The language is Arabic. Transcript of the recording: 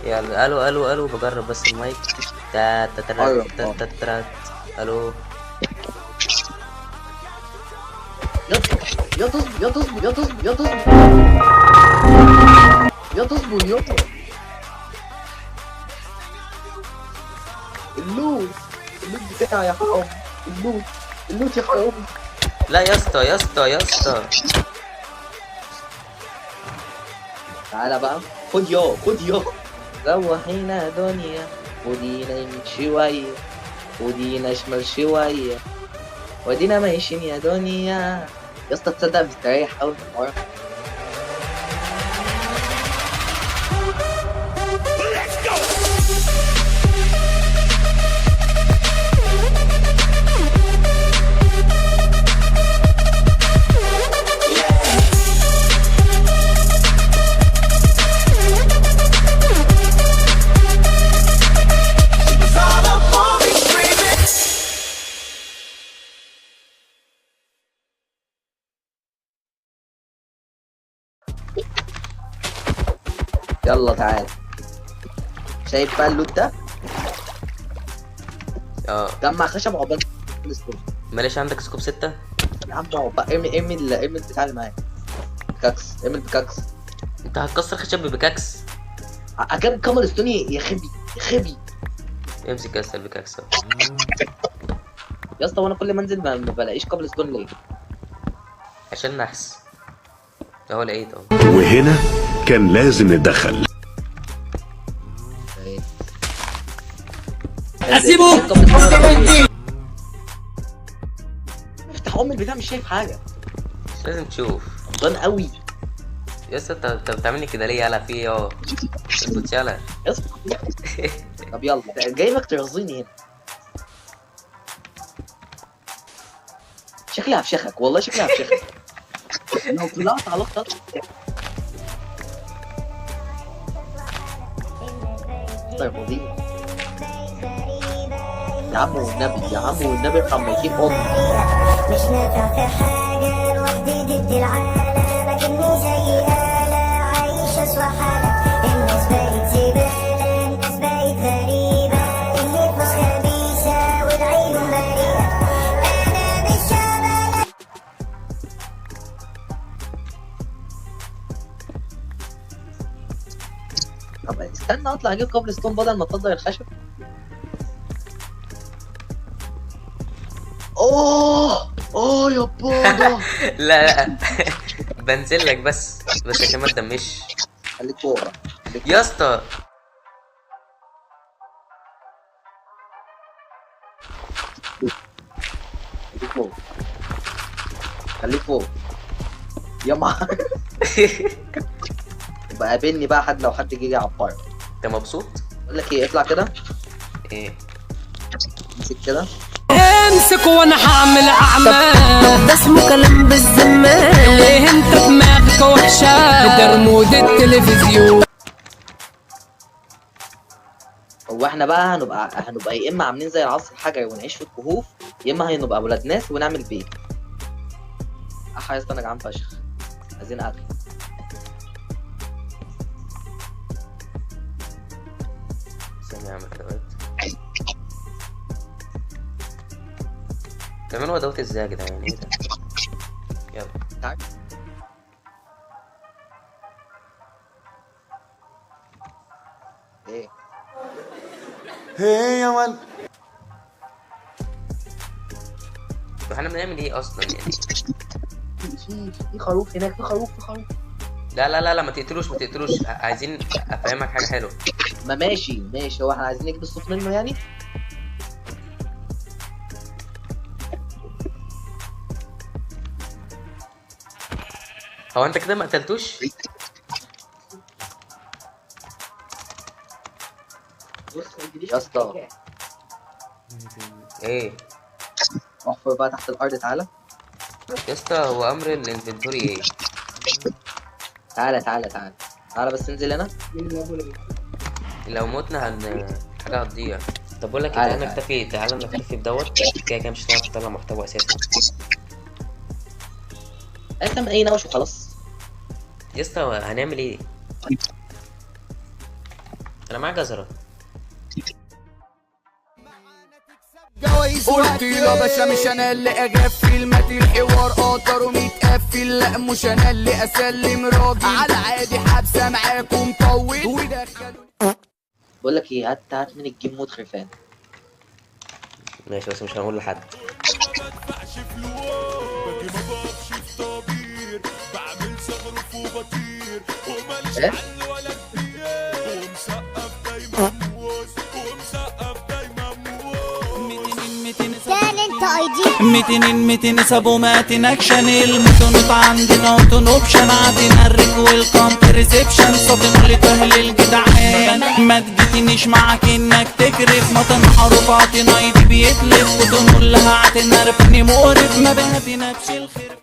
يلا الو الو الو، بجرب بس المايك. تا تا تا ايوه تا تا تا. الو. يا تصبر يا تصبر يا تصبر يا تصبر يا تصبر يا اللوت اللوت بتاعي يا حرام. اللوت اللوت يا حرام. لا يا اسطى يا اسطى يا اسطى. تعالى بقى خد يا خد يا. روحينا دنيا ودينا يمين شوية ودينا شمال شوية ودينا ماشيين يا دنيا. يا اسطى تصدق مستريح قوي في الحوار. يلا تعالى. شايف بقى اللوت ده؟ اه جمع خشب عقبال الستون. معلش، عندك سكوب 6؟ يا عم اقعد بقى ارمي البتاع اللي معاك. بيكاكس ارمي البيكاكس. انت هتكسر خشب ببكاكس؟ اجيب كامل ستوني يا خبي يا خبي. امسك يا اسطى البكاكس. يا اسطى وانا كل ما انزل ما بلاقيش كابل ستون ليه؟ عشان نحس. اهو لقيت اهو. وهنا كان لازم نتدخل. اسيبه. افتح ام البتاع مش شايف حاجه. مش لازم تشوف. ضن قوي. يا اسطى انت بتعملني كده ليه؟ يلا في ايه؟ اه اسكت يلا. يا اسطى طب يلا جايبك ترزيني هنا. شكلي هفشخك والله شكلي هفشخك. لو طلعت على الخط. طيب وظيفة. يا عم والنبي يا عم والنبي ارحم ميتين امي. مش نافع في حاجة لوحدي ضد العالم لكني زي آلة عايشة أسوأ حالة. الناس بقت زبالة الناس بقت غريبة النفوس خبيثة والعين بريئة. أنا مش شبه. طب استنى اطلع اجيب كابل ستون بدل ما افضل الخشب. اوه يا بابا. لا لا بنزل لك بس عشان ما تدمش. خليك فوق. يا اسطى خليك فوق. خليك فوق يا ما. يبقى قابلني بقى حد لو حد جه عبارة. انت مبسوط؟ بقول لك ايه اطلع كده. ايه؟ امسك كده. امسك وانا هعمل اعمال. ده اسمه كلام بالذمة. ليه انت دماغك وحشة؟ ده رمود التلفزيون. هو احنا بقى هنبقى يا اما عاملين زي العصر الحجري ونعيش في الكهوف يا اما هنبقى ولاد ناس ونعمل بيت. يا اسطى انا جعان فشخ. عايزين اكل. ثانية اعمل كده. تعملوا دوت ازاي يا جدعان؟ ايه ده؟ يلا تعال. ايه يا ولد. طب احنا بنعمل ايه اصلا يعني؟ في خروف هناك. في خروف. لا لا لا لا، ما تقتلوش ما تقتلوش. عايزين افهمك حاجة حلوة. ما ماشي هو احنا عايزين نجيب الصوت منه يعني. هو انت كده ما قتلتوش؟ يا اسطى ايه؟ احفر بقى تحت الارض. تعالى يا اسطى هو امر الانفنتوري ايه؟ تعالى بس انزل هنا. لو متنا حاجة هتضيع. طب بقول لك ايه، تعالى تعالى نكتفي بدوت. كده كده مش هتعرف تطلع محتوى اساسا. انت من اي نوش وخلاص. يا اسطى هنعمل ايه؟ انا معايا جزرة. قلت يا باشا مش انا اللي اغفل ماتي الحوار قطر ومتقفل، لا مش انا اللي اسلم راجل على عادي حبسه معاكم طول ودخلوا. بقول لك ايه، هات من الجيم مود خرفان. ماشي بس مش هنقول لحد. ايه؟ ميتين سابو ماتين اكشن المتنط عندنا اوتون اوبشن عادنا الريك والكامب ريسبشن صادم لتهل الجدعان ما تجيتنيش معاك انك تكرف ما تنحرف عطينا ايدي بيتلف وتنقول لها عتنا رفني مقرف ما بهديناكش الخير.